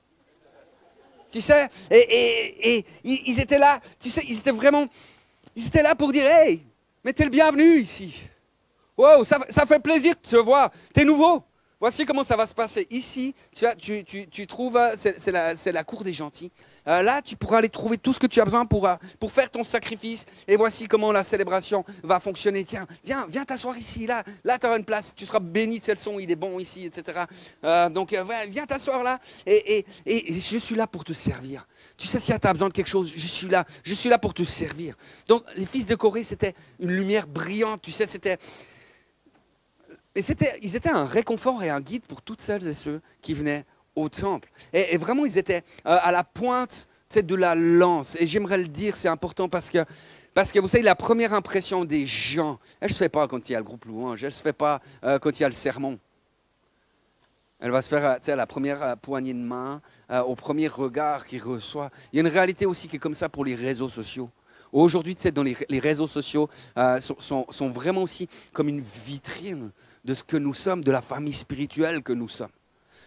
Tu sais, et ils étaient là, tu sais, ils étaient là pour dire, hey, mais t'es le bienvenu ici. Wow, ça fait plaisir de te voir. T'es nouveau. Voici comment ça va se passer. Ici, tu trouves, c'est la cour des gentils. Là, tu pourras aller trouver tout ce que tu as besoin pour faire ton sacrifice. Et voici comment la célébration va fonctionner. Tiens, viens t'asseoir ici. Là tu auras une place. Tu seras béni de ce son, il est bon ici, etc. Donc, viens t'asseoir là. Et je suis là pour te servir. Tu sais, si tu as besoin de quelque chose, je suis là. Je suis là pour te servir. Donc, les fils de Corée, c'était une lumière brillante. Tu sais, c'était... Et ils étaient un réconfort et un guide pour toutes celles et ceux qui venaient au temple. Et vraiment, ils étaient à la pointe de la lance. Et j'aimerais le dire, c'est important parce que vous savez, la première impression des gens, elle ne se fait pas quand il y a le groupe louange, elle ne se fait pas quand il y a le sermon. Elle va se faire à la première poignée de main, au premier regard qu'il reçoit. Il y a une réalité aussi qui est comme ça pour les réseaux sociaux. Aujourd'hui, dans les réseaux sociaux sont vraiment aussi comme une vitrine de ce que nous sommes, de la famille spirituelle que nous sommes.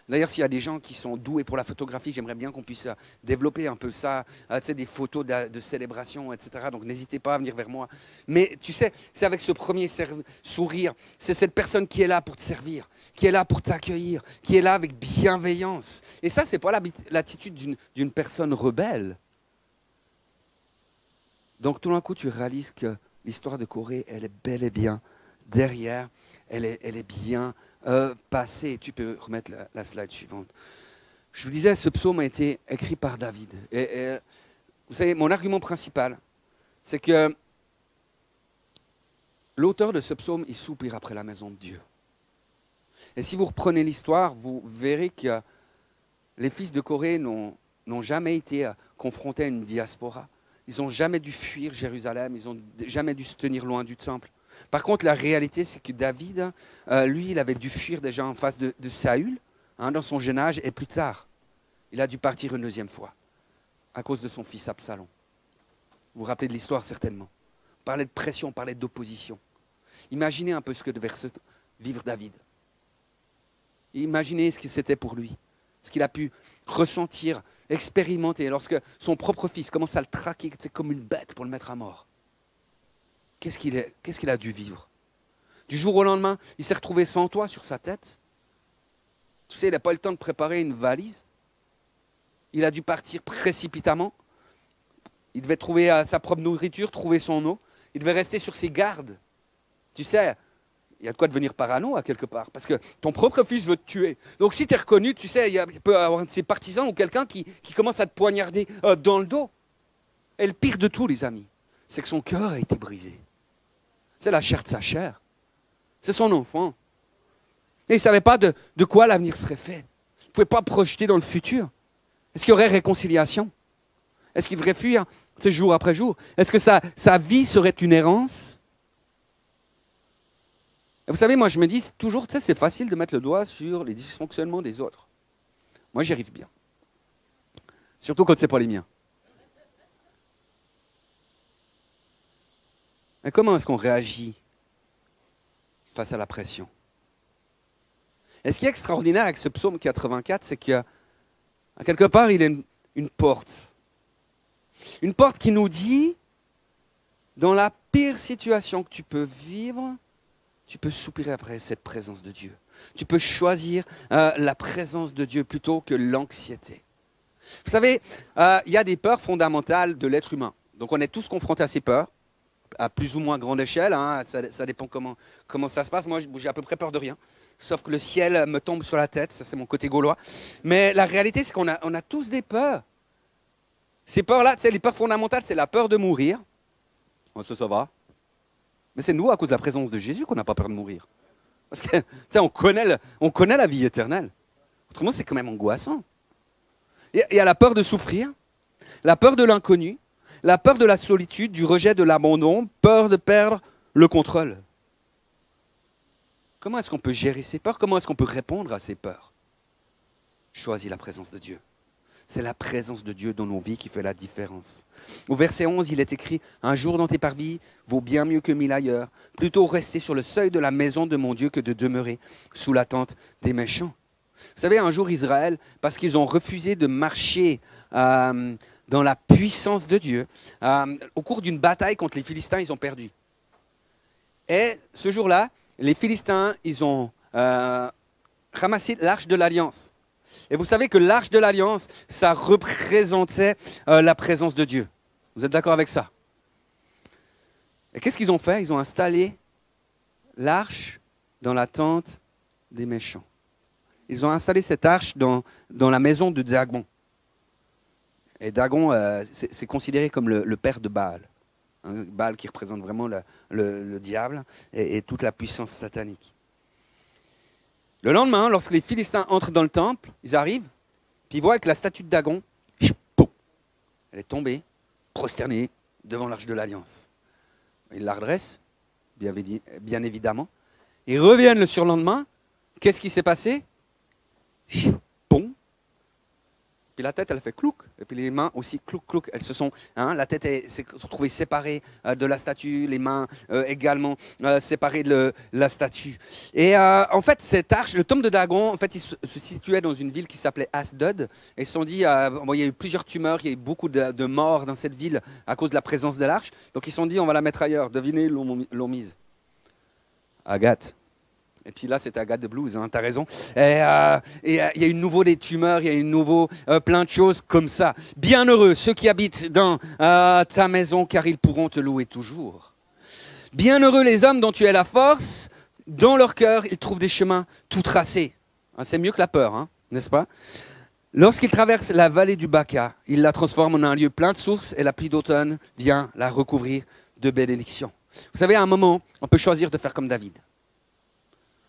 D'ailleurs, s'il y a des gens qui sont doués pour la photographie, j'aimerais bien qu'on puisse développer un peu ça, des photos de célébration, etc. Donc, n'hésitez pas à venir vers moi. Mais tu sais, c'est avec ce premier sourire, c'est cette personne qui est là pour te servir, qui est là pour t'accueillir, qui est là avec bienveillance. Et ça, ce n'est pas l'attitude d'une personne rebelle. Donc, tout d'un coup, tu réalises que l'histoire de Corée, elle est bel et bien derrière, elle est bien passée. Tu peux remettre la slide suivante. Je vous disais, ce psaume a été écrit par David. Et vous savez, mon argument principal, c'est que l'auteur de ce psaume, il soupire après la maison de Dieu. Et si vous reprenez l'histoire, vous verrez que les fils de Corée n'ont jamais été confrontés à une diaspora. Ils n'ont jamais dû fuir Jérusalem, ils n'ont jamais dû se tenir loin du temple. Par contre, la réalité, c'est que David, lui, il avait dû fuir déjà en face de Saül, dans son jeune âge, et plus tard, il a dû partir une deuxième fois à cause de son fils Absalom. Vous vous rappelez de l'histoire certainement. On parlait de pression, on parlait d'opposition. Imaginez un peu ce que devait vivre David. Imaginez ce que c'était pour lui, ce qu'il a pu ressentir, expérimenter lorsque son propre fils commence à le traquer comme une bête pour le mettre à mort. Qu'est-ce qu'il a dû vivre? Du jour au lendemain, il s'est retrouvé sans toit sur sa tête. Tu sais, il n'a pas eu le temps de préparer une valise. Il a dû partir précipitamment. Il devait trouver sa propre nourriture, trouver son eau. Il devait rester sur ses gardes. Tu sais, il y a de quoi devenir parano à quelque part, parce que ton propre fils veut te tuer. Donc si tu es reconnu, tu sais, il peut y avoir un de ses partisans ou quelqu'un qui commence à te poignarder dans le dos. Et le pire de tout, les amis, c'est que son cœur a été brisé. C'est la chair de sa chair. C'est son enfant. Et il ne savait pas de quoi l'avenir serait fait. Il ne pouvait pas projeter dans le futur. Est-ce qu'il y aurait réconciliation? Est-ce qu'il devrait fuir jour après jour? Est-ce que sa vie serait une errance? Et vous savez, moi je me dis toujours, tu sais, c'est facile de mettre le doigt sur les dysfonctionnements des autres. Moi j'y arrive bien. Surtout quand ce n'est pas les miens. Mais comment est-ce qu'on réagit face à la pression? Et ce qui est extraordinaire avec ce psaume 84, c'est qu'à quelque part, il est une porte. Une porte qui nous dit, dans la pire situation que tu peux vivre, tu peux soupirer après cette présence de Dieu. Tu peux choisir la présence de Dieu plutôt que l'anxiété. Vous savez, il y a des peurs fondamentales de l'être humain. Donc on est tous confrontés à ces peurs, à plus ou moins grande échelle. Hein, ça dépend comment ça se passe. Moi, j'ai à peu près peur de rien. Sauf que le ciel me tombe sur la tête. Ça, c'est mon côté gaulois. Mais la réalité, c'est qu'on a tous des peurs. Ces peurs-là, les peurs fondamentales, c'est la peur de mourir. Oh, ça va. Mais c'est nous, à cause de la présence de Jésus, qu'on n'a pas peur de mourir. Parce que, on connaît la vie éternelle. Autrement, c'est quand même angoissant. Il y a la peur de souffrir, la peur de l'inconnu, la peur de la solitude, du rejet, de l'abandon, peur de perdre le contrôle. Comment est-ce qu'on peut gérer ces peurs? Comment est-ce qu'on peut répondre à ces peurs? Choisis la présence de Dieu. C'est la présence de Dieu dans nos vies qui fait la différence. Au verset 11, il est écrit « Un jour dans tes parvis vaut bien mieux que 1000 ailleurs. Plutôt rester sur le seuil de la maison de mon Dieu que de demeurer sous la tente des méchants. » Vous savez, un jour Israël, parce qu'ils ont refusé de marcher dans la puissance de Dieu, au cours d'une bataille contre les Philistins, ils ont perdu. Et ce jour-là, les Philistins, ils ont ramassé l'arche de l'Alliance. Et vous savez que l'arche de l'Alliance, ça représentait la présence de Dieu. Vous êtes d'accord avec ça? Et qu'est-ce qu'ils ont fait? Ils ont installé l'arche dans la tente des méchants. Ils ont installé cette arche dans la maison de Dagon. Et Dagon, c'est considéré comme le père de Baal. Hein, Baal qui représente vraiment le diable et toute la puissance satanique. Le lendemain, lorsque les Philistins entrent dans le temple, ils arrivent, puis ils voient que la statue de Dagon, elle est tombée, prosternée devant l'arche de l'Alliance. Ils la redressent, bien évidemment. Ils reviennent le surlendemain. Qu'est-ce qui s'est passé? Bon. Puis la tête, elle fait clouc. Et puis les mains aussi, clouc, clouc. Elles se sont, la tête s'est retrouvée séparée de la statue, les mains également séparées de la statue. Et en fait, cette arche, le tombe de Dagon, en fait, il se situait dans une ville qui s'appelait Asdod. Et ils se sont dit, il y a eu plusieurs tumeurs, il y a eu beaucoup de morts dans cette ville à cause de la présence de l'arche. Donc ils se sont dit, on va la mettre ailleurs. Devinez, l'ont mise. Agathe. Et puis là, c'était Agathe de Blues, hein, tu as raison. Et il y a eu de nouveau des tumeurs, il y a eu de nouveau plein de choses comme ça. Bienheureux ceux qui habitent dans ta maison, car ils pourront te louer toujours. Bienheureux les hommes dont tu es la force, dans leur cœur, ils trouvent des chemins tout tracés. Hein, c'est mieux que la peur, hein, n'est-ce pas? Lorsqu'ils traversent la vallée du Baca, ils la transforment en un lieu plein de sources et la pluie d'automne vient la recouvrir de bénédictions. Vous savez, à un moment, on peut choisir de faire comme David.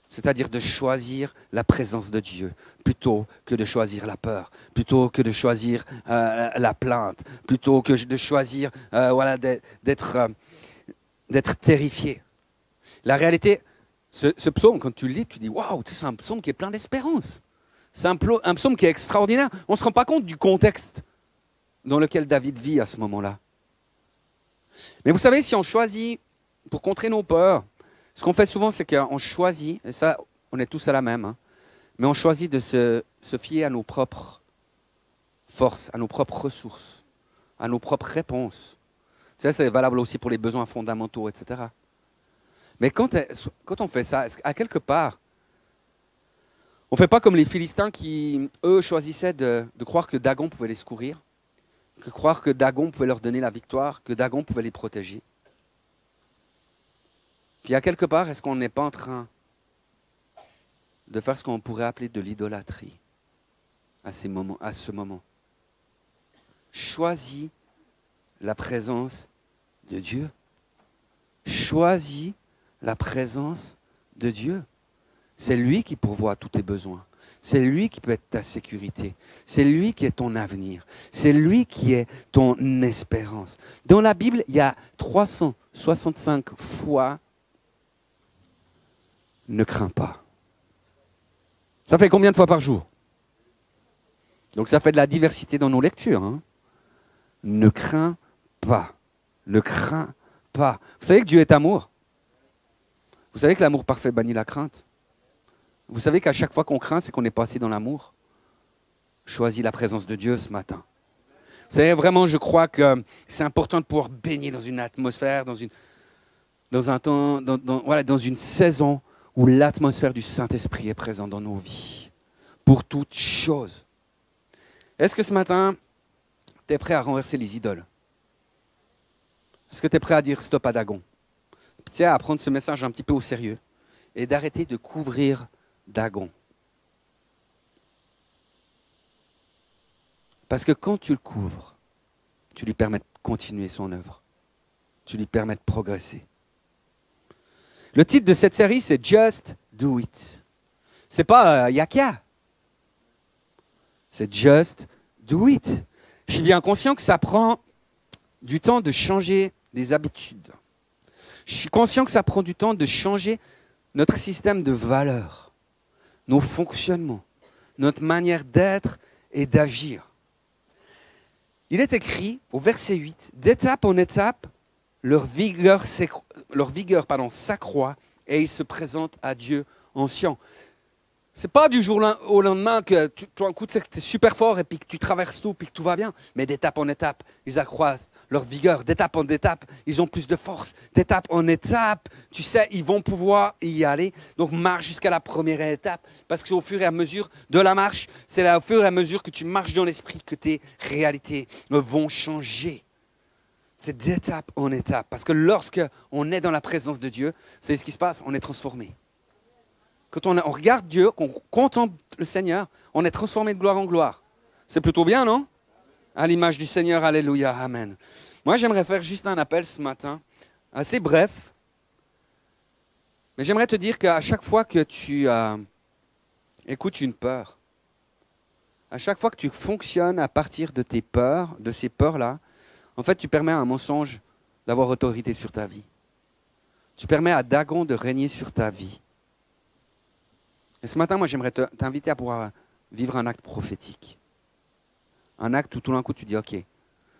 C'est-à-dire de choisir la présence de Dieu plutôt que de choisir la peur, plutôt que de choisir la plainte, plutôt que de choisir d'être terrifié. La réalité, ce psaume, quand tu le lis, tu dis « Waouh, c'est un psaume qui est plein d'espérance. » C'est un psaume qui est extraordinaire. On ne se rend pas compte du contexte dans lequel David vit à ce moment-là. Mais vous savez, si on choisit, pour contrer nos peurs, ce qu'on fait souvent, c'est qu'on choisit, et ça, on est tous à la même, hein, mais on choisit de se fier à nos propres forces, à nos propres ressources, à nos propres réponses. Ça, c'est valable aussi pour les besoins fondamentaux, etc. Mais quand on fait ça, à quelque part, on ne fait pas comme les Philistins qui, eux, choisissaient de croire que Dagon pouvait les secourir, de croire que Dagon pouvait leur donner la victoire, que Dagon pouvait les protéger. Puis à quelque part, est-ce qu'on n'est pas en train de faire ce qu'on pourrait appeler de l'idolâtrie à ce moment? Choisis la présence de Dieu. Choisis la présence de Dieu. C'est lui qui pourvoit à tous tes besoins. C'est lui qui peut être ta sécurité. C'est lui qui est ton avenir. C'est lui qui est ton espérance. Dans la Bible, il y a 365 fois « ne crains pas ». Ça fait combien de fois par jour? Donc ça fait de la diversité dans nos lectures. Hein. Ne crains pas. Ne crains pas. Vous savez que Dieu est amour? Vous savez que l'amour parfait bannit la crainte? Vous savez qu'à chaque fois qu'on craint, c'est qu'on est passé dans l'amour? Choisis la présence de Dieu ce matin. Vous savez, vraiment, je crois que c'est important de pouvoir baigner dans une atmosphère, dans un temps, dans une saison où l'atmosphère du Saint-Esprit est présente dans nos vies, pour toutes choses. Est-ce que ce matin, tu es prêt à renverser les idoles? Est-ce que tu es prêt à dire stop à Dagon? Tu sais, à prendre ce message un petit peu au sérieux et d'arrêter de couvrir Dagon. Parce que quand tu le couvres, tu lui permets de continuer son œuvre. Tu lui permets de progresser. Le titre de cette série, c'est Just Do It. C'est pas Yaka. C'est Just Do It. Je suis bien conscient que ça prend du temps de changer des habitudes. Je suis conscient que ça prend du temps de changer notre système de valeurs, nos fonctionnements, notre manière d'être et d'agir. Il est écrit au verset 8, « D'étape en étape, leur vigueur s'accroît et ils se présentent à Dieu ancien. » Ce n'est pas du jour au lendemain que tu es super fort et puis que tu traverses tout et que tout va bien. Mais d'étape en étape, ils accroissent leur vigueur. D'étape en étape, ils ont plus de force. D'étape en étape, tu sais, ils vont pouvoir y aller. Donc marche jusqu'à la première étape. Parce qu'au fur et à mesure de la marche, c'est au fur et à mesure que tu marches dans l'esprit que tes réalités vont changer. C'est d'étape en étape. Parce que lorsque on est dans la présence de Dieu, c'est ce qui se passe, on est transformé. Quand on regarde Dieu, qu'on contemple le Seigneur, on est transformé de gloire en gloire. C'est plutôt bien, non? À l'image du Seigneur, alléluia, amen. Moi, j'aimerais faire juste un appel ce matin, assez bref. Mais j'aimerais te dire qu'à chaque fois que tu écoutes une peur, à chaque fois que tu fonctionnes à partir de tes peurs, de ces peurs-là, en fait, tu permets à un mensonge d'avoir autorité sur ta vie. Tu permets à Dagon de régner sur ta vie. Et ce matin, moi, j'aimerais t'inviter à pouvoir vivre un acte prophétique. Un acte où tout d'un coup, tu dis, OK, tu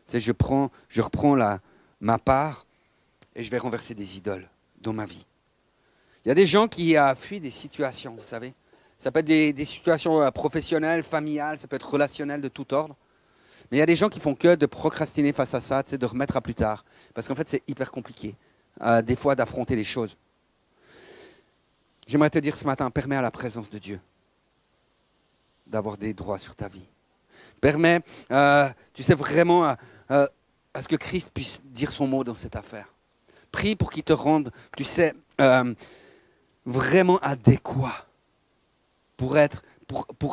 sais, je reprends ma part et je vais renverser des idoles dans ma vie. Il y a des gens qui fuient des situations, vous savez. Ça peut être des situations professionnelles, familiales, ça peut être relationnelles de tout ordre. Mais il y a des gens qui font que de procrastiner face à ça, tu sais, de remettre à plus tard. Parce qu'en fait, c'est hyper compliqué, des fois, d'affronter les choses. J'aimerais te dire ce matin, permets à la présence de Dieu d'avoir des droits sur ta vie. Permets, tu sais, vraiment à ce que Christ puisse dire son mot dans cette affaire. Prie pour qu'il te rende, tu sais, vraiment adéquat pour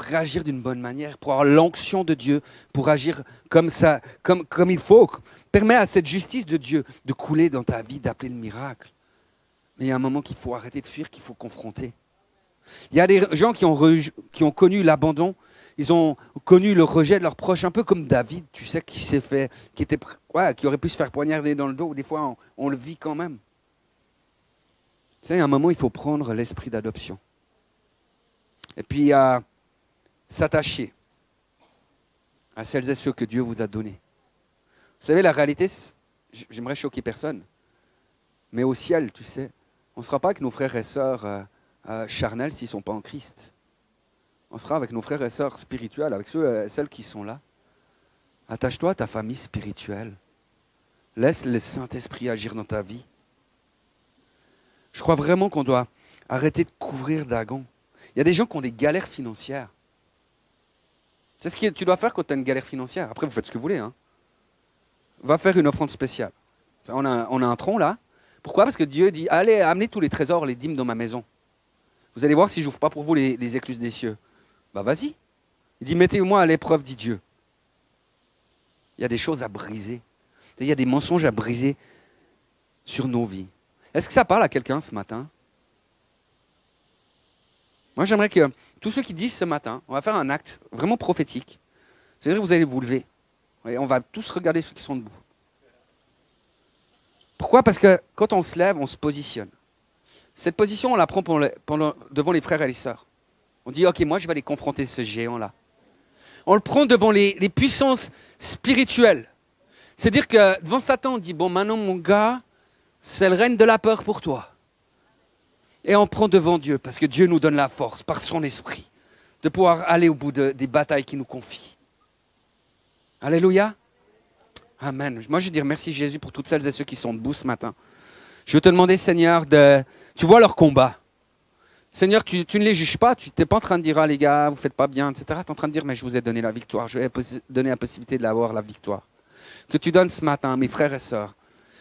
réagir d'une bonne manière, pour avoir l'onction de Dieu, pour agir comme ça, comme il faut. Permets à cette justice de Dieu de couler dans ta vie, d'appeler le miracle. Mais il y a un moment qu'il faut arrêter de fuir, qu'il faut confronter. Il y a des gens qui ont connu l'abandon, ils ont connu le rejet de leurs proches, un peu comme David, tu sais, qui aurait pu se faire poignarder dans le dos. Des fois, on le vit quand même. Tu sais, à un moment, il faut prendre l'esprit d'adoption. Et puis, s'attacher à celles et ceux que Dieu vous a donnés. Vous savez, la réalité, j'aimerais choquer personne, mais au ciel, tu sais, on ne sera pas avec nos frères et sœurs charnels s'ils ne sont pas en Christ. On sera avec nos frères et sœurs spirituels, avec ceux et celles qui sont là. Attache-toi à ta famille spirituelle. Laisse le Saint-Esprit agir dans ta vie. Je crois vraiment qu'on doit arrêter de couvrir Dagon. Il y a des gens qui ont des galères financières. C'est ce que tu dois faire quand tu as une galère financière. Après, vous faites ce que vous voulez. Hein. Va faire une offrande spéciale. On a un tronc là. Pourquoi? Parce que Dieu dit, allez, amenez tous les trésors, les dîmes dans ma maison. Vous allez voir si je n'ouvre pas pour vous les écluses des cieux. Bah vas-y. Il dit, mettez-moi à l'épreuve, dit Dieu. Il y a des choses à briser. Il y a des mensonges à briser sur nos vies. Est-ce que ça parle à quelqu'un ce matin? Moi, j'aimerais que tous ceux qui disent ce matin, on va faire un acte vraiment prophétique. C'est-à-dire que vous allez vous lever. Et on va tous regarder ceux qui sont debout. Pourquoi? Parce que quand on se lève, on se positionne. Cette position, on la prend devant les frères et les sœurs. On dit, OK, moi, je vais aller confronter ce géant-là. On le prend devant les puissances spirituelles. C'est-à-dire que devant Satan, on dit, bon, maintenant, mon gars, c'est le règne de la peur pour toi. Et on prend devant Dieu, parce que Dieu nous donne la force, par son esprit, de pouvoir aller au bout des batailles qu'il nous confie. Alléluia. Amen. Moi, je veux dire merci Jésus pour toutes celles et ceux qui sont debout ce matin. Je veux te demander, Seigneur, tu vois leur combat. Seigneur, tu ne les juges pas, tu n'es pas en train de dire, ah les gars, vous ne faites pas bien, etc. Tu es en train de dire, mais je vous ai donné la victoire, je vous ai donné la possibilité de l'avoir, la victoire. Que tu donnes ce matin à mes frères et sœurs,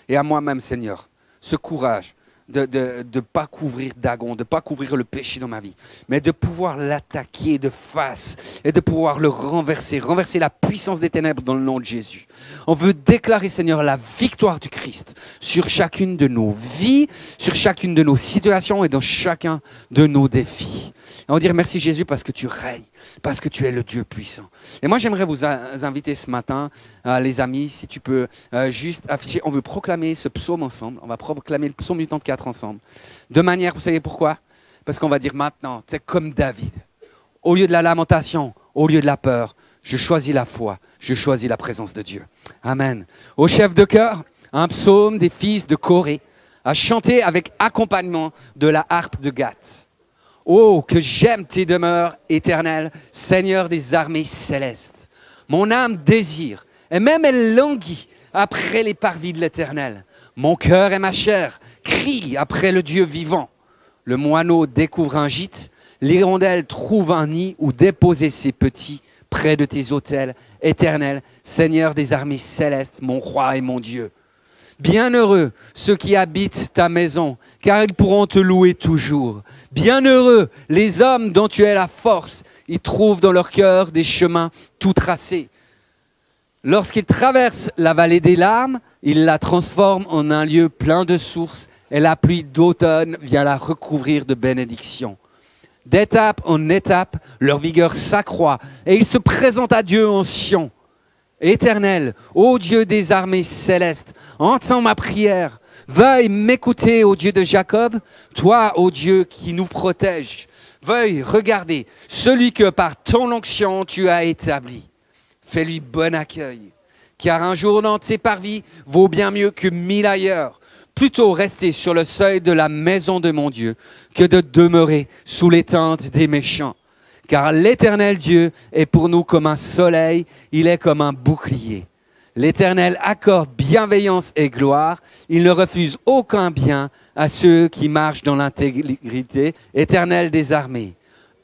et à moi-même, Seigneur, ce courage de ne pas couvrir Dagon, de ne pas couvrir le péché dans ma vie, mais de pouvoir l'attaquer de face et de pouvoir le renverser la puissance des ténèbres dans le nom de Jésus. On veut déclarer, Seigneur, la victoire du Christ sur chacune de nos vies, sur chacune de nos situations et dans chacun de nos défis. Et on va dire merci Jésus parce que tu règnes, parce que tu es le Dieu puissant. Et moi, j'aimerais vous inviter ce matin, les amis, si tu peux juste afficher, on veut proclamer ce psaume ensemble, on va proclamer le psaume 84 ensemble. De manière, vous savez pourquoi? Parce qu'on va dire maintenant, c'est comme David. Au lieu de la lamentation, au lieu de la peur, je choisis la foi, je choisis la présence de Dieu. Amen. Au chef de chœur, un psaume des fils de Corée, à chanter avec accompagnement de la harpe de Gath. Oh, que j'aime tes demeures éternelles, Seigneur des armées célestes. Mon âme désire, et même elle languit après les parvis de l'Éternel. Mon cœur et ma chair crient après le Dieu vivant. Le moineau découvre un gîte, l'hirondelle trouve un nid où déposer ses petits près de tes autels éternels, Seigneur des armées célestes, mon roi et mon Dieu. Bienheureux ceux qui habitent ta maison, car ils pourront te louer toujours. Bienheureux les hommes dont tu es la force, ils trouvent dans leur cœur des chemins tout tracés. Lorsqu'ils traversent la vallée des larmes, ils la transforment en un lieu plein de sources et la pluie d'automne vient la recouvrir de bénédictions. D'étape en étape, leur vigueur s'accroît et ils se présentent à Dieu en Sion. Éternel, ô Dieu des armées célestes, entends ma prière. Veuille m'écouter, ô Dieu de Jacob, toi, ô Dieu qui nous protège. Veuille regarder celui que par ton onction tu as établi. Fais-lui bon accueil, car un jour dans tes parvis vaut bien mieux que 1000 ailleurs. Plutôt rester sur le seuil de la maison de mon Dieu que de demeurer sous les tentes des méchants. Car l'Éternel Dieu est pour nous comme un soleil, il est comme un bouclier. L'Éternel accorde bienveillance et gloire, il ne refuse aucun bien à ceux qui marchent dans l'intégrité. Éternel des armées,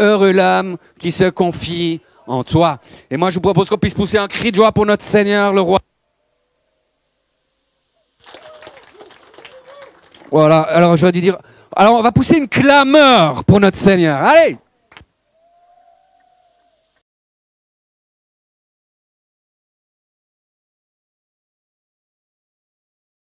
heureux l'homme qui se confie en toi. Et moi je vous propose qu'on puisse pousser un cri de joie pour notre Seigneur, le roi. Voilà, alors j'aurais dû dire, alors on va pousser une clameur pour notre Seigneur. Allez!